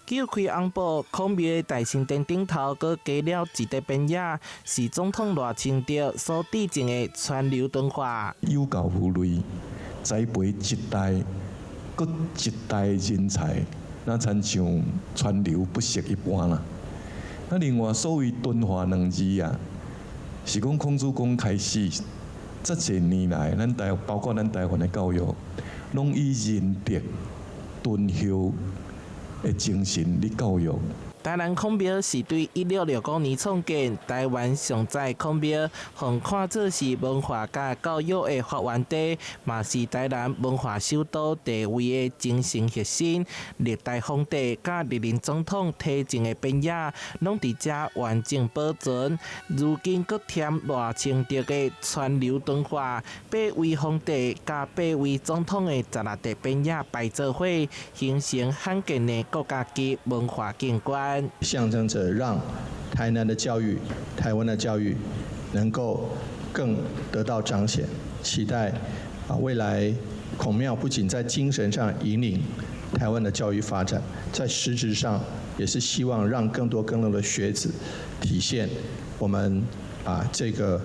叫開紅堡孔廟的大神殿頂頭，閣加了一塊邊野，是總統賴清德所致敬的川流敦化。有夠富瑞，栽培一代閣一代人才，那親像川流不息一般啦。那另外所謂敦化兩字啊，是講孔子公開始，這些年來，包括咱台灣的教育，攏以仁德、敦孝的精神嚟教育。台南孔廟是對1665年創建，台灣上早孔廟，互看做是文化甲教育的發源地，嘛是台南文化首都地位的精神核心。歷代皇帝甲歷任總統提贈的邊野，攏佇遮完整保存。如今閣添賴清德的川流敦化，8位皇帝甲8位總統的16塊邊野擺做伙，形成罕見的國家級文化景觀。象徵着讓台南的教育、台灣的教育能夠更得到彰顯，期待未來孔廟不僅在精神上引領台灣的教育發展，在實質上也是希望讓更多的學子體現我們這個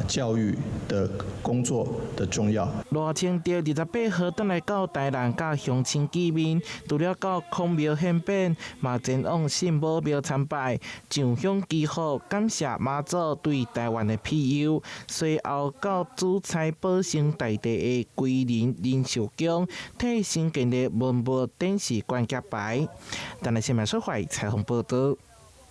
教育的工作的重要。賴清德28號轉來到台南，甲鄉親見面，除了到孔廟獻餅，嘛前往聖母廟參拜，上香祈福，感謝媽祖對台灣的庇佑。隨後到主菜保生大帝的歸仁仁壽宮，替新建的文物展示關卡牌。台南新聞社會採訪報道。